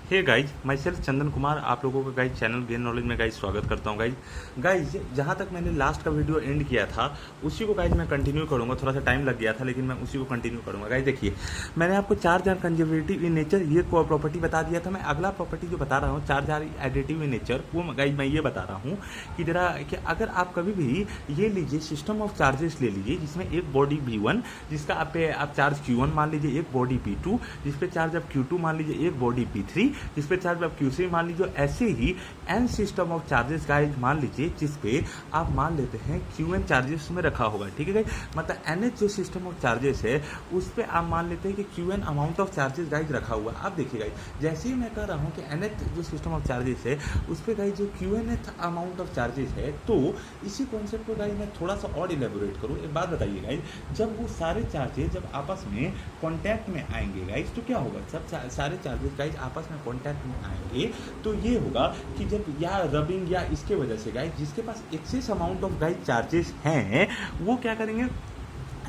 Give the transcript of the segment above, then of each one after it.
Hey guys, मैं self Chandan Kumar आप लोगों का गाइज चैनल गेन नॉलेज में गाइज स्वागत करता हूँ। गाइज जहाँ तक मैंने लास्ट का वीडियो एंड किया था उसी को गाइज मैं कंटिन्यू करूँगा। थोड़ा सा टाइम लग गया था लेकिन मैं उसी को कंटिन्यू करूँगा। गाइज देखिए, मैंने आपको charge are conservative in nature ये प्रॉपर्टी बता दिया था। मैं अगला प्रॉपर्टी जो बता रहा हूँ charge are additive in nature, वो गाइज मैं ये बता रहा हूँ कि जरा कि अगर आप कभी भी ये लीजिए सिस्टम ऑफ चार्जेस ले लीजिए जिसमें एक बॉडी V1 जिसका आप चार्ज Q1 मान लीजिए, एक बॉडी P2 जिस पे चार्ज आप Q2 मान लीजिए, एक बॉडी P3 जिस पे चार्ज आप Q3 मान लीजिए। ऐसे ही n system of charges guys मान लीजिए जिस पे आप मान लेते हैं Qn चार्जेस में रखा होगा। ठीक है गाइज, मतलब nth जो सिस्टम ऑफ चार्जेस है उस पे आप मान लेते हैं कि Qn amount of charges guys रखा हुआ। अब देखिए गाइज, जैसे ही मैं कह रहा हूँ कि nth जो सिस्टम ऑफ चार्जेस है उस पे गाइज जो Qnth अमाउंट ऑफ चार्जेस है, तो इसी कॉन्सेप्ट को गाइज मैं थोड़ा सा और इलेबोरेट करूँ। एक बात बताइए गाइज, जब वो सारे चार्जेस जब आपस में कॉन्टैक्ट में आएंगे गाइज तो क्या होगा? सब सारे चार्जेस गाइज आपस में कॉन्टैक्ट में आएंगे तो ये होगा कि जब या रबिंग या इसके वजह से गाइज जिसके पास excess amount of guys charges हैं वो क्या करेंगे,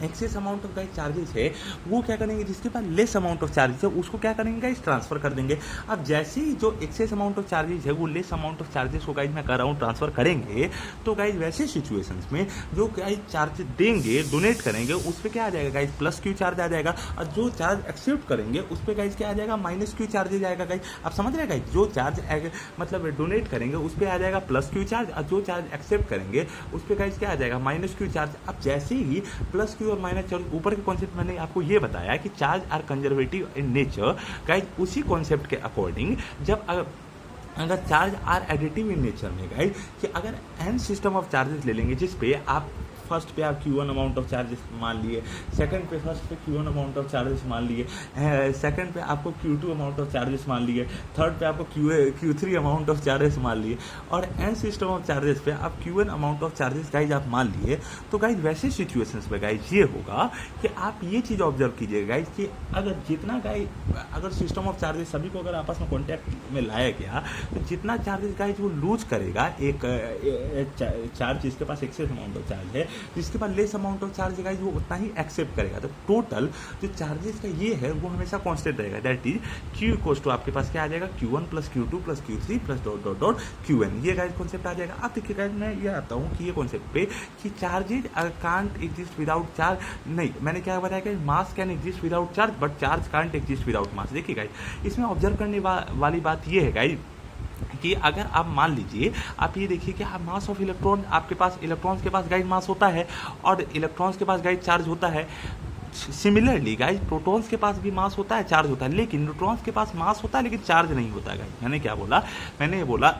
excess amount of guys charges है वो क्या करेंगे, जिसके पास लेस अमाउंट ऑफ चार्जेस है उसको क्या करेंगे गाइज, ट्रांसफर कर देंगे। अब जैसे ही जो एक्सेस अमाउंट ऑफ चार्जेस है वो लेस अमाउंट ऑफ चार्जेस को गाइज मैं कर रहा हूँ ट्रांसफर करेंगे, तो गाइज वैसे सिचुएशंस में जो गाइज चार्ज देंगे डोनेट करेंगे उस पर क्या आ जाएगा गाइज, प्लस क्यू चार्ज आ जाएगा। और जो चार्ज एक्सेप्ट करेंगे उस पर गाइज क्या आ जाएगा, माइनस क्यू चार्ज जाएगा। गाइज आप समझ रहे हैं गाइज, जो चार्ज मतलब डोनेट करेंगे उस पर आ जाएगा प्लस क्यू चार्ज और जो चार्ज एक्सेप्ट करेंगे उस पर गाइज क्या आ जाएगा, माइनस क्यू चार्ज। अब जैसे ही प्लस क्यू और माइनस चार्ज ऊपर के कॉन्सेप्ट मैंने आपको ये बताया कि charge are conservative in nature, guys उसी कॉन्सेप्ट के अकॉर्डिंग जब अगर charge are additive in nature में गाइज कि अगर n सिस्टम ऑफ चार्जेस ले लेंगे जिस पे आप फर्स्ट पे आप Q1 अमाउंट ऑफ चार्जेस मान लिए, सेकंड पे फर्स्ट पे Q1 अमाउंट ऑफ चार्जेस मान लिए, सेकंड पे आपको Q2 अमाउंट ऑफ चार्जेस मान लिए, थर्ड पे आपको Q3 अमाउंट ऑफ चार्जेस मान लिए और n सिस्टम ऑफ चार्जेस पे आप Qn amount of charges guys आप मान लिए, तो गाइज वैसे सिचुएशंस पे गाइज ये होगा कि आप ये चीज़ ऑब्जर्व कीजिएगा गाइज कि अगर जितना गाइज अगर सिस्टम ऑफ चार्जेस सभी को अगर आपस में कॉन्टैक्ट में लाया गया तो जितना चार्जेस गाइज वो लूज करेगा एक चार्ज जिसके पास एक्सेस अमाउंट ऑफ चार्ज है, जिसके पास less amount of charge guys वो उतना ही एक्सेप्ट करेगा। तो टोटल जो चार्जेस का ये है वो हमेशा कांस्टेंट रहेगा, that is Q equals to आपके पास क्या आ जाएगा, Q1 plus Q2 plus Q3 plus dot dot dot Qn। ये गाइज कॉन्सेप्ट आ जाएगा। अब देखिए गाइज मैं ये आता हूँ कि ये कॉन्सेप्ट पे कि charges can't exist without charge, नहीं मैंने क्या बताया कि mass can exist without charge but charge can't exist without mass. देखिए गाइज इसमें ऑब्जर्व करने वाली बात ये है गाइज कि अगर आप मान लीजिए आप ये देखिए कि आप मास ऑफ इलेक्ट्रॉन, आपके पास इलेक्ट्रॉन्स के पास गाइज मास होता है और इलेक्ट्रॉन्स के पास गाइज चार्ज होता है। सिमिलरली गाइज प्रोटॉन्स के पास भी मास होता है, चार्ज होता है, लेकिन न्यूट्रॉन्स के पास मास होता है लेकिन चार्ज नहीं होता है। गाइज मैंने क्या बोला, मैंने ये बोला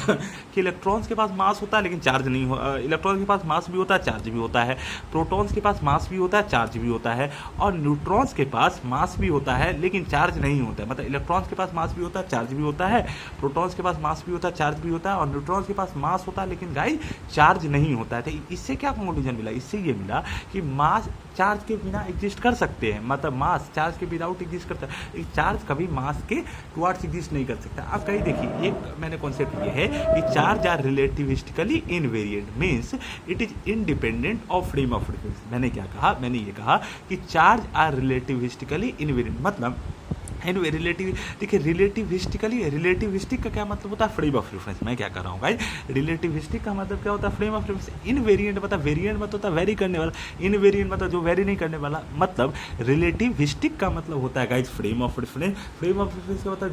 कि इलेक्ट्रॉन्स के पास मास होता है लेकिन चार्ज नहीं हो, इलेक्ट्रॉन्स के पास मास भी होता है चार्ज भी होता है, प्रोटॉन्स के पास मास भी होता है चार्ज भी होता है और न्यूट्रॉन्स के पास मास भी होता है लेकिन चार्ज नहीं होता है। मतलब इलेक्ट्रॉन्स के पास मास भी होता है चार्ज भी होता है, प्रोटॉन्स के पास मास भी होता है चार्ज भी होता है और न्यूट्रॉन्स के पास मास होता है लेकिन गाइज चार्ज नहीं होता है। तो इससे क्या कंक्लूजन मिला, इससे ये मिला कि मास चार्ज के बिना एग्जिस्ट कर सकते हैं, मतलब मास चार्ज के विदाउट एग्जिस्ट करता है, चार्ज कभी मास के टुवर्ड्स एग्जिस्ट नहीं कर सकता। अब कहीं देखिए एक मैंने कॉन्सेप्ट ये है कि charge are relativistically invariant means it is independent of frame of reference. मैंने क्या कहा, मैंने ये कहा कि चार्ज आर रिलेटिविस्टिकली इनवेरिएंट, मतलब रिलेटिव देखिए रिलेटिविस्टिक का क्या मतलब होता है, फ्रेम ऑफ रेफरेंस। मैं क्या कर रहा हूँ गाइज, रिलेटिविस्टिक का मतलब क्या होता है, फ्रेम ऑफ रेफरेंस। इनवेरिएंट मतलब वेरिएंट मतलब होता है वेरी करने वाला, इनवेरिएंट मतलब जो वेरी नहीं करने वाला। मतलब रिलेटिविस्टिक का मतलब होता है guys frame of reference. Frame of reference का मतलब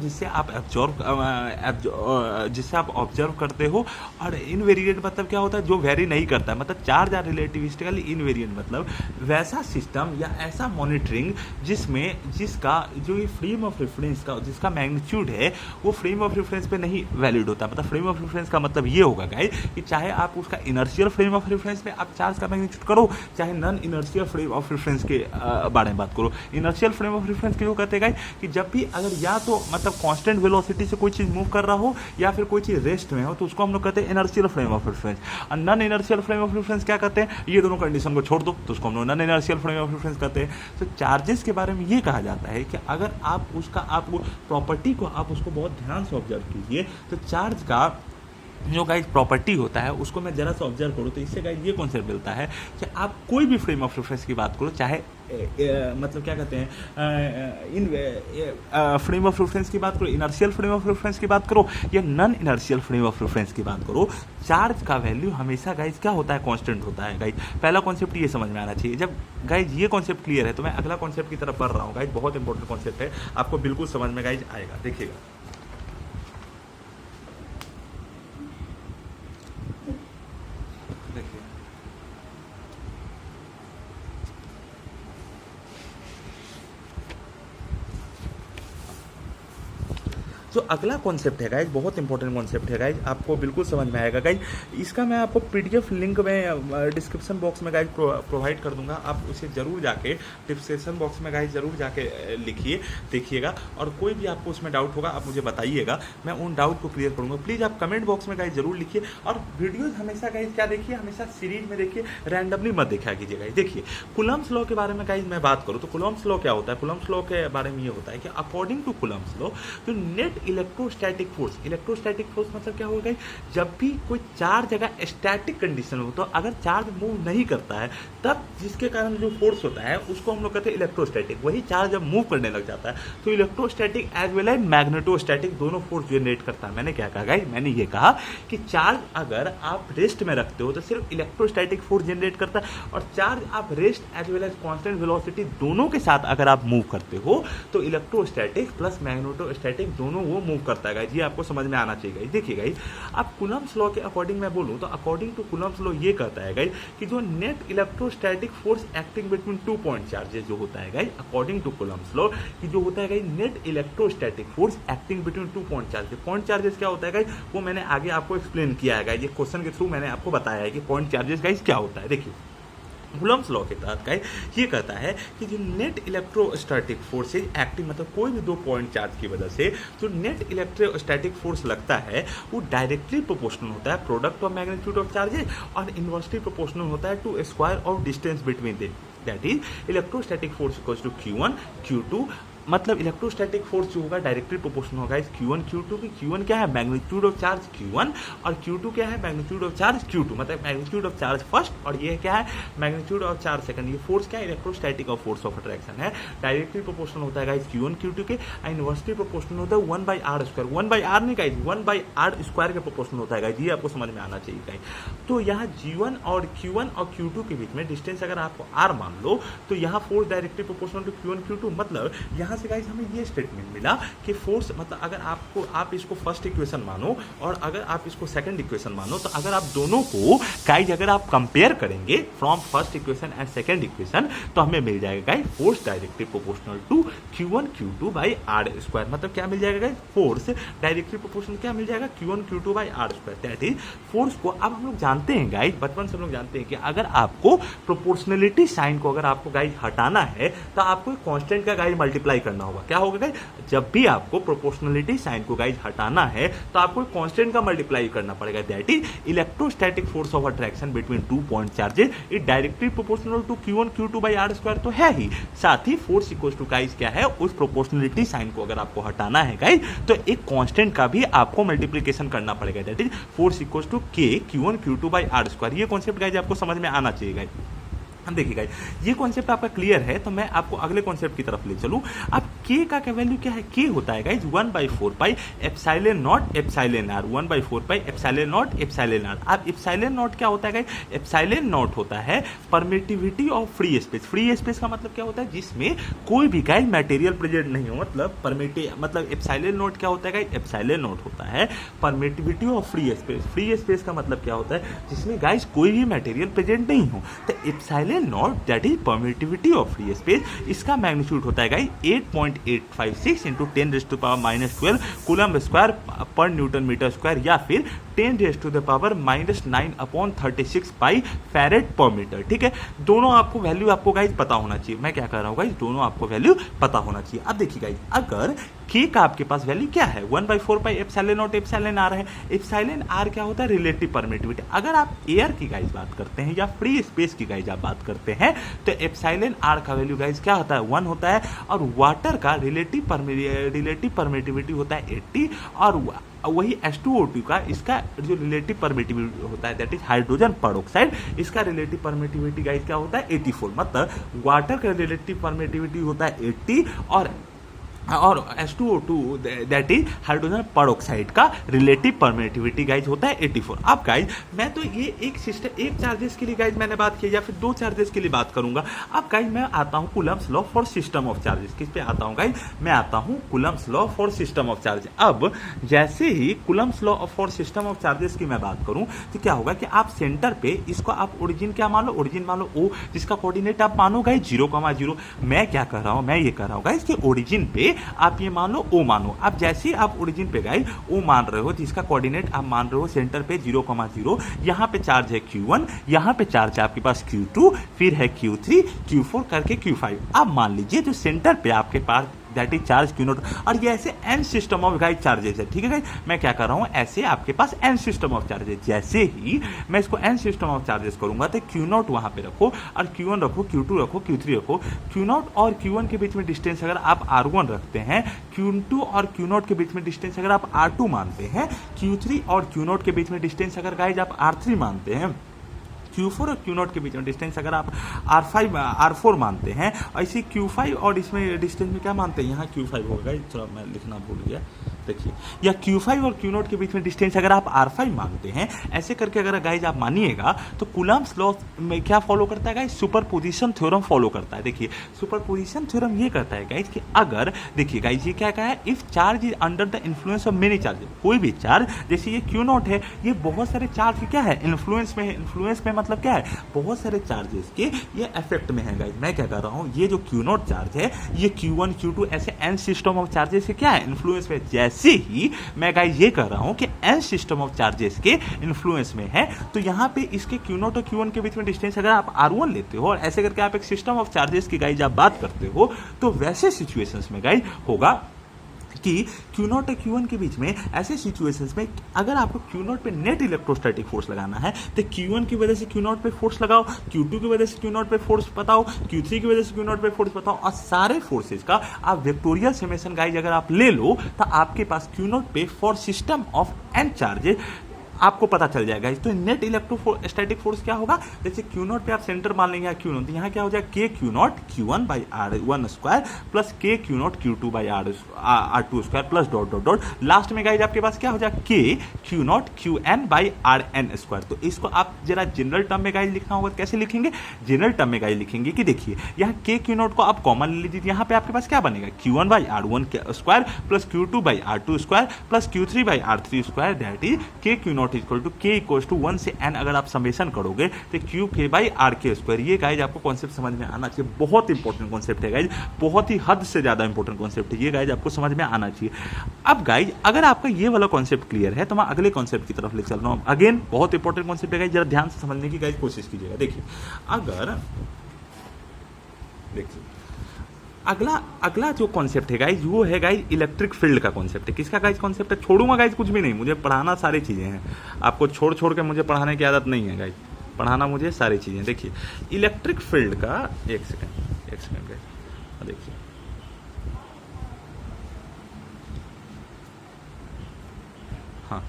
जिससे आप ऑब्जर्व करते हो, और इनवेरिएंट मतलब क्या होता है, जो वेरी नहीं करता है। मतलब चार्ज आर रिलेटिविस्टिकली इनवेरिएंट मतलब वैसा सिस्टम या ऐसा मॉनिटरिंग जिसका जो ये फ्रेम ऑफ रेफरेंस का जिसका मैग्नीट्यूड है वो फ्रेम ऑफ रेफरेंस पे नहीं वैलिड होता। मतलब फ्रेम ऑफ रेफरेंस का मतलब ये होगा गाइस कि चाहे आप उसका इनर्शियल फ्रेम ऑफ रेफरेंस में आप चार्ज का मैग्नीट्यूड करो, चाहे non inertial frame of reference के बारे में बात करो। इनर्शियल फ्रेम ऑफ रेफरेंस क्यों कहते हैं गाइस कि जब भी अगर या तो मतलब कांस्टेंट वेलोसिटी से कोई चीज मूव कर रहा हो या फिर कोई चीज रेस्ट में हो तो उसको हम लोग कहते हैं इनर्शियल फ्रेम ऑफ रेफरेंस। और non inertial frame of reference क्या कहते हैं, ये दोनों कंडीशन को छोड़ दो तो उसको हम लोग non inertial frame of reference कहते हैं। तो चार्जेस के बारे में ये कहा जाता है कि अगर आप प्रॉपर्टी को आप उसको बहुत ध्यान से ऑब्जर्व कीजिए तो चार्ज का जो गाइज प्रॉपर्टी होता है उसको मैं जरा सा ऑब्जर्व करूँ तो इससे गाइज ये कॉन्सेप्ट मिलता है कि आप कोई भी फ्रेम ऑफ रेफरेंस की बात करो, चाहे मतलब क्या कहते हैं इन फ्रेम ऑफ रेफरेंस की बात करो, इनर्शियल फ्रेम ऑफ रेफरेंस की बात करो या non inertial frame of reference की बात करो, चार्ज का वैल्यू हमेशा गाइज क्या होता है, कांस्टेंट होता है गाइज। पहला कॉन्सेप्ट ये समझ में आना चाहिए। जब गाइज ये कॉन्सेप्ट क्लियर है तो मैं अगला कॉन्सेप्ट की तरफ बढ़ रहा हूँ गाइज। बहुत इंपॉर्टेंट कॉन्सेप्ट है, आपको बिल्कुल समझ में गाइज आएगा, देखिएगा। जो अगला कॉन्सेप्ट है गाइज, बहुत इंपॉर्टेंट कॉन्सेप्ट है गाइज, आपको बिल्कुल समझ में आएगा गाइज। इसका मैं आपको पीडीएफ लिंक में डिस्क्रिप्शन बॉक्स में गाइज प्रोवाइड कर दूंगा, आप उसे जरूर जाके डिस्क्रिप्शन बॉक्स में गाइज जरूर जाके लिखिए, देखिएगा। और कोई भी आपको उसमें डाउट होगा आप मुझे बताइएगा, मैं उन डाउट को क्लियर करूँगा। प्लीज़ आप कमेंट बॉक्स में गाइज जरूर लिखिए। और वीडियोज़ हमेशा गाइज क्या देखिए, हमेशा सीरीज में देखिए, रैंडमली मत देखा कीजिए गाइज। देखिए कूलम्ब्स लॉ के बारे में गाइज मैं बात करूँ तो कूलम्ब्स लॉ क्या होता है, कूलम्ब्स लॉ के बारे में ये होता है कि अकॉर्डिंग टू कूलम्ब्स लॉ जो नेट इलेक्ट्रोस्टैटिक फोर्स मतलब क्या होगा, जब भी कोई चार्ज अगर स्टैटिक कंडीशन हो तो अगर चार्ज मूव नहीं करता है तब जिसके कारण जो फोर्स होता है उसको हम लोग कहते हैं इलेक्ट्रोस्टैटिक। वही चार्ज जब मूव करने लग जाता है तो electrostatic as well as magnetostatic दोनों फोर्स जनरेट करता है। मैंने क्या कहा गाइस, मैंने ये कहा कि चार्ज अगर आप रेस्ट में रखते हो तो सिर्फ इलेक्ट्रोस्टैटिक फोर्स जनरेट करता है, और चार्ज आप rest as well as constant velocity दोनों के साथ अगर आप मूव करते हो तो इलेक्ट्रोस्टैटिक प्लस मैग्नेटोस्टैटिक दोनों वो मूव करता है गाइस। ये आपको समझ में आना चाहिए गाइस। देखिए गाइस, आप कूलम्ब्स लॉ के अकॉर्डिंग मैं बोलूं तो अकॉर्डिंग टू कूलम्ब्स लॉ ये कहता है गाइस कि जो net electrostatic force acting between 2 point charges जो होता है guys, according to Coulomb's law कि जो होता है guys net electrostatic force acting between 2 point charges. Point charges क्या होता है गाइस, वो मैंने आगे आपको एक्सप्लेन किया है गाइस, ये क्वेश्चन के थ्रू मैंने आपको बताया है कि पॉइंट चार्जेस गाइस क्या होता है। देखिए कूलम्ब्स लॉ के तहत गाइस ये कहता है कि जो नेट इलेक्ट्रोस्टैटिक फोर्स एक्टिंग मतलब कोई भी 2 पॉइंट चार्ज की वजह से जो नेट इलेक्ट्रोस्टैटिक फोर्स लगता है वो डायरेक्टली प्रोपोर्शनल होता है product of magnitude of charges, और इनवर्सली प्रोपोर्शनल होता है to square of distance between them. That is electrostatic force equals to Q1 Q2, मतलब इलेक्ट्रोस्टैटिक फोर्स जो होगा डायरेक्टली प्रोपोर्शनल होगा इस Q1 Q2 की। Q1 क्या है, मैग्नीट्यूड ऑफ चार्ज Q1, और Q2 क्या है, मैग्नीट्यूड ऑफ चार्ज Q2, मतलब मैग्नीट्यूड ऑफ चार्ज फर्स्ट और ये क्या है, मैग्नीट्यूड ऑफ चार्ज सेकंड। ये फोर्स क्या है, इलेक्ट्रोस्टैटिक और फोर्स ऑफ अट्रैक्शन है, डायरेक्टली प्रोपोर्शनल होता है गाइस Q1 Q2 के, इनवर्सली प्रोपोर्शनल होता है 1/r²। 1/r नहीं गाइस, 1/r² के प्रोपोर्शनल होता है गाइस। ये आपको समझ में आना चाहिए गाइस। तो यहाँ G1 और Q1 और Q2 के बीच में डिस्टेंस अगर आपको r मान लो तो यहाँ force directly proportional to Q1 Q2, मतलब यहाँ से गाइस हमें ये स्टेटमेंट मिला कि फोर्स मतलब अगर आप इसको फर्स्ट इक्वेशन मानो और अगर आप इसको सेकंड इक्वेशन मानो तो अगर आप दोनों को गाइस अगर आप कंपेयर करेंगे from first equation and second equation तो हमें मिल जाएगा guys force directly proportional to Q1 Q2/r²। मतलब क्या मिल जाएगा गाइस, फोर्स डायरेक्टली प्रोपोर्शनल क्या मिल जाएगा, Q1 Q2/r²। That is force को अब हम लोग जानते हैं गाइस, बचपन से हम लोग जानते हैं कि अगर आपको प्रोपोर्शनलिटी साइन को अगर आपको गाइस हटाना है तो आपको कांस्टेंट का गाइस मल्टीप्लाई करना होगा। क्या होगा गाइस, जब भी आपको प्रोपोर्शनलिटी साइन को गाइस हटाना है तो आपको कांस्टेंट का मल्टीप्लाई करना पड़ेगा। That is electrostatic force of attraction between 2 point charges is directly proportional to Q1 Q2/r² तो है ही, साथ ही फोर्स इक्वल्स टू गाइस क्या है, उस प्रोपोर्शनलिटी साइन को अगर आपको हटाना है गाइस तो एक कांस्टेंट का भी आपको मल्टीप्लिकेशन करना पड़ेगा। That is force equals to K Q1 Q2/r²। ये कॉन्सेप्ट गाइस आपको समझ में आना चाहिए गाइस। देखिए गाइस, ये कॉन्सेप्ट आपका क्लियर है तो मैं आपको अगले कॉन्सेप्ट की तरफ ले चलूं। अब K का क्या वैल्यू क्या है, K होता है guys 1/4 epsilon not epsilon r, 1/4 epsilon not epsilon r। अब एप्सिलॉन नॉट क्या होता है गाइस, एप्सिलॉन नॉट होता है permittivity of free space. Free space का मतलब क्या होता है, जिसमें कोई भी गाइस मटेरियल प्रेजेंट नहीं हो, मतलब एप्सिलॉन नॉट क्या होता है गाइस, एप्सिलॉन नॉट होता है permittivity of free space. Free space का मतलब क्या होता है, जिसमें गाइस कोई भी मटेरियल प्रेजेंट नहीं हो। तो epsilon not that is permittivity of free space, इसका मैग्नीट्यूड होता है गाइस 8.856 इंटू 10⁻⁻12 कूलम स्क्वायर पर न्यूटन मीटर स्क्वायर, या फिर 10⁻⁻⁻9/36 पाई फैरेड पर मीटर। ठीक है, दोनों आपको वैल्यू आपको गाइस पता होना चाहिए। मैं क्या कर रहा हूँ गाइस, दोनों आपको वैल्यू पता होना चाहिए। अब देखिए गाइस, अगर K का आपके पास वैल्यू क्या है, 1/4 एप्सिलॉन नॉट एप्सिलॉन r है। एप्सिलॉन r क्या होता है, रिलेटिव परमिटिविटी। अगर आप एयर की गाइस बात करते हैं या फ्री स्पेस की गाइस आप बात करते हैं तो एप्सिलॉन r का वैल्यू गाइस क्या होता है, 1 होता है, और वाटर का रिलेटिव परमिटिविटी होता है 80, और वही H2O2 का इसका जो रिलेटिव परमिटिविटी होता है दैट इज हाइड्रोजन पेरोक्साइड, इसका रिलेटिव परमिटिविटी गाइस क्या होता है 84। मतलब वाटर का रिलेटिव परमिटिविटी होता है 80 और H2O2 that is hydrogen peroxide का रिलेटिव परमिटिविटी गाइज होता है 84। अब गाइज मैं तो ये एक सिस्टम एक चार्जेस के लिए गाइज मैंने बात की या फिर दो चार्जेस के लिए बात करूंगा। अब गाइज मैं आता हूँ Coulomb's law for system of charges. किस पे आता हूँ गाइज? मैं आता हूँ Coulomb's law for system of charges. अब जैसे ही Coulomb's law for system of charges की मैं बात करूँ तो क्या होगा कि आप सेंटर पे इसको आप ओरिजिन क्या मान लो, ओरिजिन मान लो O, जिसका कोऑर्डिनेट आप मानो गाइज 0,0। मैं क्या कर रहा हूँ, मैं ये कर रहा हूँ गाइज कि ओरिजिन पे आप ये मान लो O मानो। अब जैसे ही आप ओरिजिन पे गाइस O मान रहे हो जिसका कोऑर्डिनेट आप मान रहे हो सेंटर पे 0,0, यहाँ पे चार्ज है Q1, यहाँ पे चार्ज है आपके पास Q2, फिर है Q3, Q4 करके Q5। अब मान लीजिए जो सेंटर पे आपके पास दैट इज चार्ज Q0, और ये ऐसे n system of guys charges है। ठीक है गाइस, मैं क्या कर रहा हूँ ऐसे आपके पास n सिस्टम ऑफ चार्जेस, जैसे ही मैं इसको n सिस्टम ऑफ चार्जेस करूंगा तो Q0 वहां पे रखो और Q1 रखो, Q2 रखो, Q3 रखो। Q0 और Q1 के बीच में डिस्टेंस अगर आप R1 रखते हैं, Q2 और Q0 के बीच में डिस्टेंस अगर आप R2 मानते हैं, Q3 और Q0 के बीच में डिस्टेंस अगर गाइस आप R3 मानते हैं, Q4 और Q0 के बीच में डिस्टेंस अगर आप R4 मानते हैं, ऐसे Q5 और इसमें डिस्टेंस में क्या मानते हैं, यहाँ Q5 होगा, थोड़ा मैं लिखना भूल गया, देखिए, या Q5 और Q0 के बीच में डिस्टेंस अगर आप R5 मानते हैं, ऐसे करके अगर गाइज आप मानिएगा तो कूलम्स लॉ में क्या फॉलो करता है गाइज? सुपरपोजिशन थ्योरम फॉलो करता है। देखिए सुपरपोजिशन थ्योरम ये करता है गाइज कि अगर देखिए गाइज ये क्या कहा है, if charge is under the influence of many charges, कोई भी चार्ज जैसे ये Q0 है, ये बहुत सारे चार्ज क्या है इन्फ्लुएंस में है। इन्फ्लुएंस में मतलब क्या है, बहुत सारे चार्जेस के ये इफेक्ट में है गाइज। मैं क्या कर रहा हूँ, ये जो Q0 चार्ज है ये Q1 Q2 ऐसे n सिस्टम ऑफ चार्जेस से क्या है इन्फ्लुएंस में। जैसे ही मैं गाइस ये कर रहा हूं कि n सिस्टम ऑफ चार्जेस के इन्फ्लुएंस में है, तो यहां पे इसके Q0 और Q1 के बीच में डिस्टेंस अगर आप R1 लेते हो और ऐसे करके आप एक सिस्टम ऑफ चार्जेस की गाइस आप बात करते हो, तो वैसे सिचुएशंस में गाइस होगा कि Q0 और Q1 के बीच में ऐसे सिचुएशंस में अगर आपको Q0 पे नेट इलेक्ट्रोस्टैटिक फोर्स लगाना है तो Q1 की वजह से Q0 पे फोर्स लगाओ, Q2 की वजह से Q0 पे फोर्स बताओ, Q3 की वजह से Q0 पे फोर्स बताओ, और सारे फोर्सेज का आप वेक्टोरियल समेशन गाइज अगर आप ले लो तो आपके पास Q0 पे for system of n charges आपको पता चल जाएगा। तो नेट इलेक्ट्रोस्टैटिक फोर्स क्या होगा, जैसे Q0 पे आप सेंटर मान लेंगे Q0, तो यहाँ क्या हो जाएगा K Q0 Q1 by R1 square plus K Q0 Q2 by R2 square plus dot dot dot, last में गाइज आपके पास क्या हो जाएगा K Q0 Qn by Rn square. तो इसको आप जरा जनरल टर्म में गाइज लिखना होगा, कैसे लिखेंगे, जनरल टर्म में गाइज लिखेंगे कि देखिए यहाँ K Q0 को आप कॉमन ले लीजिए, यहाँ पे आपके पास क्या बनेगा Q1 by R1 square plus Q2 by R2 square plus Q3 by R3 square, that is K Q0 equal to K equal to 1 से n अगर आप समेशन करोगे तो Q बाई आर के स्क्वायर। ये गाइज आपको कॉन्सेप्ट समझ में आना चाहिए, बहुत इंपॉर्टेंट कॉन्सेप्ट है गाइज, बहुत ही हद से ज्यादा इंपॉर्टेंट कॉन्सेप्ट है ये गाइज, आपको समझ में आना चाहिए। अब गाइज अगर आपका ये वाला कॉन्सेप्ट क्लियर है तो मैं अगले कॉन्सेप्ट की तरफ ले चल रहा हूँ। अगेन बहुत इंपॉर्टेंट कॉन्सेप्ट है गाइज, जरा ध्यान से समझने की गाइज कोशिश कीजिएगा। देखिए अगला जो कॉन्सेप्ट है गाइज वो है गाइज इलेक्ट्रिक फील्ड का कॉन्सेप्ट है। किसका गाइज कॉन्सेप्ट है, छोड़ूंगा गाइज कुछ भी नहीं, मुझे पढ़ाना सारी चीज़ें हैं, आपको छोड़ के मुझे पढ़ाने की आदत नहीं है गाइज, पढ़ाना मुझे सारी चीज़ें। देखिए इलेक्ट्रिक फील्ड का एक सेकेंड गाइज, देखिए हाँ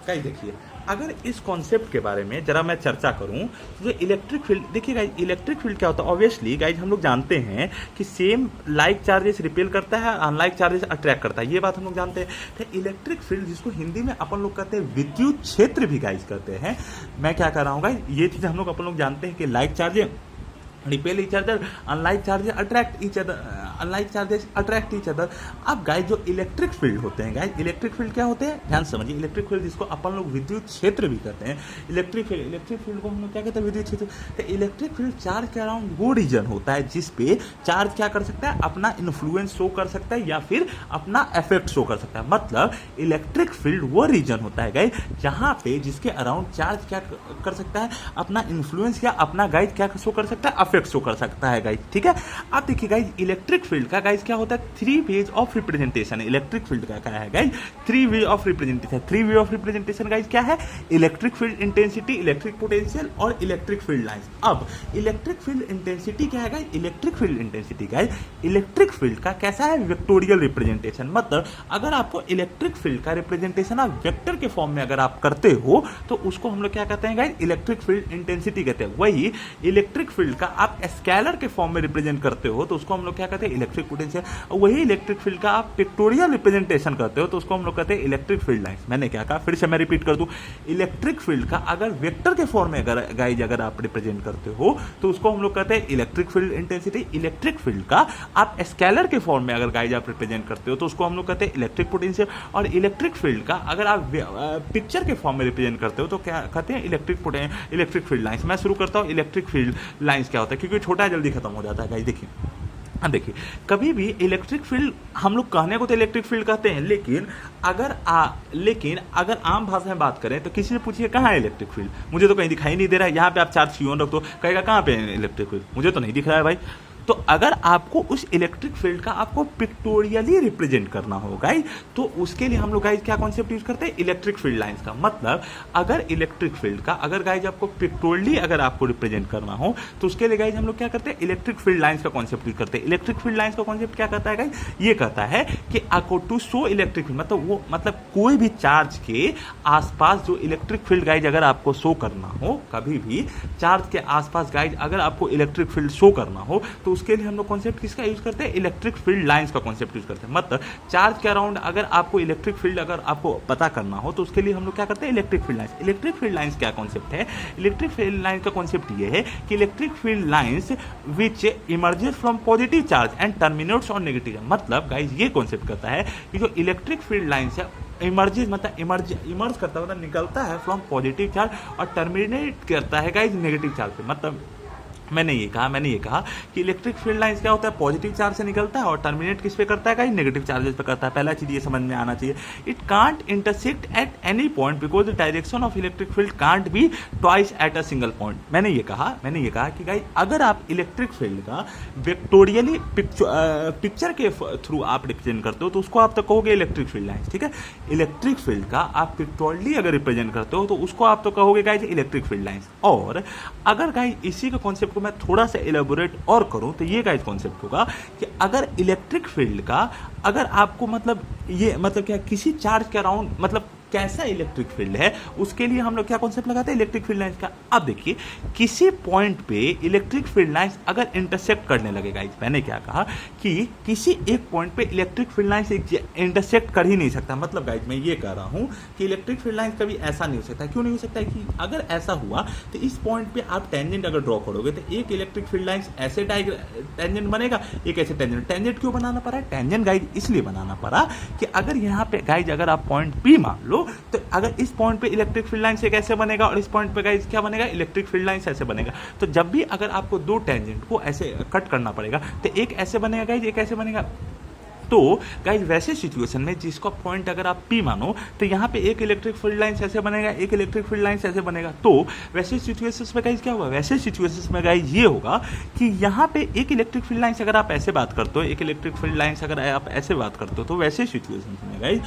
गाइज देखिए अगर इस कॉन्सेप्ट के बारे में जरा मैं चर्चा करूं तो जो इलेक्ट्रिक फील्ड, देखिए गाइज इलेक्ट्रिक फील्ड क्या होता है, ऑब्वियसली गाइज हम लोग जानते हैं कि सेम लाइक चार्जेस रिपेल करता है, अनलाइक चार्जेस अट्रैक्ट करता है, ये बात हम लोग जानते हैं। तो इलेक्ट्रिक फील्ड जिसको हिंदी में अपन लोग कहते हैं विद्युत क्षेत्र भी गाइज करते हैं, मैं क्या कर रहा हूँ गाइज, ये चीज़ हम लोग अपन लोग जानते हैं कि like charges repel each other, unlike charges attract each other, unlike charges attract each other. अब गाइस जो इलेक्ट्रिक फील्ड होते हैं गाइस, इलेक्ट्रिक फील्ड क्या होते हैं ध्यान समझिए, इलेक्ट्रिक फील्ड जिसको अपन लोग विद्युत क्षेत्र भी कहते हैं, इलेक्ट्रिक फील्ड को हम लोग क्या कहते हैं विद्युत क्षेत्र। तो इलेक्ट्रिक फील्ड चार्ज के अराउंड वो रीजन होता है जिसपे चार्ज क्या कर सकता है, अपना इन्फ्लुएंस शो कर सकता है या फिर अपना इफेक्ट शो कर सकता है। मतलब इलेक्ट्रिक फील्ड वो रीजन होता है गाइस जहां पे जिसके अराउंड चार्ज क्या कर सकता है, अपना इन्फ्लुएंस या अपना गाइस क्या शो कर सकता है, इफेक्ट शो कर सकता है गाइस। ठीक है, अब देखिए गाइस इलेक्ट्रिक फील्ड का गाइज क्या होता है, 3 ways of representation. Electric field का क्या है guys, 3 way of representation. 3 way of representation guys क्या है, electric field intensity, electric potential और इलेक्ट्रिक फील्ड लाइंस। अब इलेक्ट्रिक फील्ड इंटेंसिटी क्या है guys, electric field intensity guys electric field का कैसा है, वेक्टोरियल रिप्रेजेंटेशन। मतलब अगर आपको इलेक्ट्रिक फील्ड का रिप्रेजेंटेशन आप वेक्टर के फॉर्म में अगर आप करते हो तो उसको हम लोग क्या कहते हैं गाइज, इलेक्ट्रिक फील्ड इंटेंसिटी कहते हैं। वही इलेक्ट्रिक फील्ड का आप स्केलर के फॉर्म में रिप्रेजेंट करते हो तो उसको हम लोग क्या कहते हैं, इलेक्ट्रिक पोटेंशियल। वही इलेक्ट्रिक फील्ड का आप पिक्टोरियल रिप्रेजेंटेशन करते हो तो उसको हम लोग कहते हैं इलेक्ट्रिक फील्ड लाइंस। मैंने क्या कहा, फिर से मैं रिपीट कर दूं, इलेक्ट्रिक फील्ड का अगर वेक्टर के फॉर्म में अगर गाइज अगर आप रिप्रेजेंट करते हो तो उसको हम लोग कहते हैं electric field intensity. Electric field का आप स्केलर के फॉर्म में अगर गाइज आप रिप्रेजेंट करते हो तो उसको हम लोग कहते हैं इलेक्ट्रिक पोटेंशियल। और इलेक्ट्रिक फील्ड का अगर आप पिक्चर के फॉर्म में रिप्रेजेंट करते हो तो क्या कहते हैं, इलेक्ट्रिक फील्ड लाइंस। मैं शुरू करता हूँ इलेक्ट्रिक फील्ड लाइंस क्या होता है, क्योंकि छोटा जल्दी खत्म हो जाता है गाइज। देखिए अब देखिए, कभी भी इलेक्ट्रिक फील्ड हम लोग कहने को तो इलेक्ट्रिक फील्ड कहते हैं, लेकिन अगर आम भाषा में बात करें तो किसी से पूछिए कहाँ है इलेक्ट्रिक फील्ड, मुझे तो कहीं दिखाई नहीं दे रहा है। यहाँ पे आप चार्ज क्यों रख दो, कहेगा कहाँ पे है इलेक्ट्रिक फील्ड, मुझे तो नहीं दिख रहा है भाई। तो अगर आपको उस इलेक्ट्रिक फील्ड का आपको पिक्टोरियली रिप्रेजेंट करना होगा तो उसके लिए हम लोग गाइज क्या कॉन्सेप्ट यूज करते हैं, इलेक्ट्रिक फील्ड लाइंस का। मतलब अगर इलेक्ट्रिक फील्ड का अगर गाइज आपको पिक्टोरियली अगर आपको रिप्रेजेंट करना हो तो उसके लिए गाइज हम लोग क्या करते हैं, इलेक्ट्रिक फील्ड लाइंस का कॉन्सेप्ट यूज करते हैं। इलेक्ट्रिक फील्ड लाइंस का कॉन्सेप्ट क्या कहता है गाइज, ये कहता है कि आपको टू शो इलेक्ट्रिक फील्ड, मतलब कोई भी चार्ज के आसपास जो इलेक्ट्रिक फील्ड गाइज अगर आपको शो करना हो, कभी भी चार्ज के आसपास गाइज अगर आपको इलेक्ट्रिक फील्ड शो करना हो तो उसके लिए हम लोग कॉन्सेप्ट किसका यूज करते हैं, इलेक्ट्रिक फील्ड लाइंस का कॉन्सेप्ट यूज करते हैं। मतलब चार्ज के अराउंड अगर आपको इलेक्ट्रिक फील्ड अगर आपको पता करना हो तो उसके लिए हम लोग क्या करते हैं, electric field lines. Electric field lines क्या कॉन्सेप्ट है, इलेक्ट्रिक फील्ड लाइंस का कॉन्सेप्ट ये है कि electric field lines which emerges from positive charge and terminates on negative. मतलब गाइज ये कॉन्सेप्ट करता है कि जो इलेक्ट्रिक फील्ड लाइंस है इमर्जेस मतलब इमर्ज करता है, मतलब निकलता है फ्रॉम पॉजिटिव चार्ज और टर्मिनेट करता है गाइज नेगेटिव चार्ज पे। मतलब मैंने ये कहा कि इलेक्ट्रिक फील्ड लाइंस क्या होता है, पॉजिटिव चार्ज से निकलता है और टर्मिनेट किस पे करता है गाइस, नेगेटिव चार्जेस पे करता है। पहला चीज ये समझ में आना चाहिए, it can't intersect at any point because the direction of electric field can't be twice at a single point. मैंने ये कहा कि गाइस अगर आप इलेक्ट्रिक फील्ड का वेक्टोरियली पिक्चर के थ्रू आप रिप्रेजेंट करते हो तो उसको आप तो कहोगे इलेक्ट्रिक फील्ड लाइंस, ठीक है। इलेक्ट्रिक फील्ड का आप पिक्टोरियली अगर रिप्रेजेंट करते हो तो उसको आप तो कहोगे गाइस इलेक्ट्रिक फील्ड लाइंस। और अगर गाइस इसी का कॉन्सेप्ट को मैं थोड़ा सा एलेबोरेट और करूं तो ये गाइस कॉन्सेप्ट होगा कि अगर इलेक्ट्रिक फील्ड का अगर आपको मतलब क्या किसी चार्ज के अराउंड मतलब कैसा इलेक्ट्रिक फील्ड है उसके लिए हम लोग क्या कॉन्सेप्ट लगाते हैं, इलेक्ट्रिक फील्ड लाइंस का। अब देखिए किसी पॉइंट पे इलेक्ट्रिक फील्ड लाइंस अगर इंटरसेक्ट करने लगेगा, मैंने क्या कहा कि किसी एक पॉइंट पे इलेक्ट्रिक फील्ड लाइंस इंटरसेक्ट कर ही नहीं सकता। मतलब गाइज मैं ये कह रहा हूं कि इलेक्ट्रिक फील्ड लाइंस कभी ऐसा नहीं हो सकता। क्यों नहीं हो सकता है कि अगर ऐसा हुआ तो इस पॉइंट पे आप टेंजेंट अगर ड्रॉ करोगे तो एक इलेक्ट्रिक फील्ड लाइंस ऐसे टेंजेंट बनेगा, एक ऐसे टेंजेंट क्यों बनाना पड़ा है, टेंजेंट गाइज इसलिए बनाना पड़ा कि अगर यहाँ पे गाइज अगर आप पॉइंट पी मान लो तो अगर इस पॉइंट पे इलेक्ट्रिक फील्ड लाइन से कैसे बनेगा और इस पॉइंट पे गाइस क्या बनेगा, इलेक्ट्रिक फील्ड लाइन से ऐसे बनेगा। तो जब भी अगर आपको दो टेंजेंट को ऐसे कट करना पड़ेगा तो एक ऐसे बनेगा गाइस, एक ऐसे बनेगा। तो गाइज वैसे सिचुएशन में जिसका पॉइंट अगर आप P मानो तो यहाँ पे एक इलेक्ट्रिक फील्ड लाइन ऐसे बनेगा, एक इलेक्ट्रिक फील्ड लाइन ऐसे बनेगा। तो वैसे सिचुएशंस में गाइज क्या होगा, वैसे सिचुएशंस में गाइज ये होगा कि यहाँ पे एक इलेक्ट्रिक फील्ड लाइन अगर आप ऐसे बात करते हो, एक इलेक्ट्रिक फील्ड लाइन अगर आप ऐसे बात करते हो तो वैसे सिचुएशंस में गाइज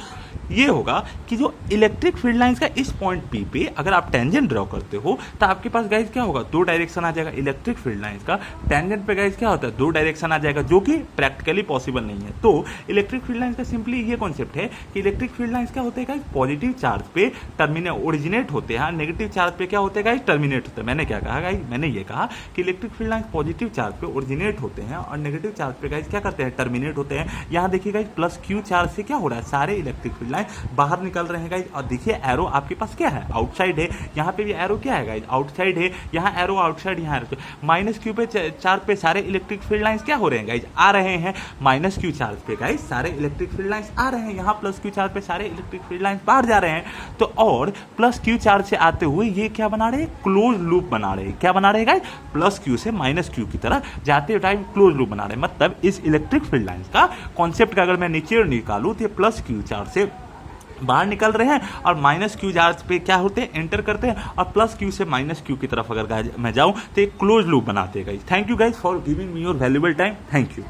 ये होगा कि जो इलेक्ट्रिक फील्ड लाइंस का इस पॉइंट P पे अगर आप टेंजेंट ड्रॉ करते हो तो आपके पास गाइज क्या होगा, दो डायरेक्शन आ जाएगा। इलेक्ट्रिक फील्ड लाइंस का टेंजेंट पे गाइज क्या होता है, दो डायरेक्शन आ जाएगा, जो कि प्रैक्टिकली पॉसिबल नहीं है। तो इलेक्ट्रिक फील्ड लाइंस का सिंपली ये कॉन्सेप्ट है कि इलेक्ट्रिक फील्ड लाइंस क्या होते हैं गाइज, पॉजिटिव चार्ज पे ओरिजिनेट होते हैं, नेगेटिव चार्ज पे क्या होते हैं गाइज, टर्मिनेट होते हैं। मैंने क्या कहा गाइज, मैंने ये कहा कि electric field lines positive charge पे ओरिजिनेट होते हैं और नेगेटिव चार्ज पे गाइज क्या करते हैं, टर्मिनेट होते हैं। यहाँ देखिए गाइज प्लस क्यू चार्ज से क्या हो रहा है, सारे इलेक्ट्रिक फील्ड लाइन बाहर निकल रहे हैं गाइज। और देखिए एरो आपके पास क्या है, आउटसाइड है। यहाँ पे भी एरो क्या है गाइज, आउटसाइड है। यहाँ एरो आउटसाइड, यहाँ माइनस क्यू पे चार्ज पे सारे इलेक्ट्रिक फील्ड लाइंस क्या हो रहे हैं गाइज, आ रहे हैं। माइनस क्यू चार्ज पे गाइज सारे इलेक्ट्रिक फील्ड लाइंस आ रहे हैं, यहाँ प्लस क्यू चार्ज पे सारे इलेक्ट्रिक फील्ड लाइंस बाहर जा रहे हैं। तो और प्लस क्यू चार्ज से आते हुए ये क्या बना रहे हैं, क्लोज लूप बना रहे हैं। क्या बना रहे हैं गाइज, प्लस क्यू से माइनस क्यू की तरफ जाते टाइम क्लोज लूप बना रहे हैं। मतलब इस इलेक्ट्रिक फील्ड लाइंस का कॉन्सेप्ट का अगर मैं नीचे निकालूं तो ये प्लस क्यू चार्ज से बाहर निकल रहे हैं और माइनस क्यू चार्ज पे क्या होते हैं, एंटर करते हैं। और प्लस क्यू से माइनस क्यू की तरफ अगर मैं जाऊं तो एक क्लोज लूप बनाते हैं guys. Thank you guys for giving me your valuable time. Thank you.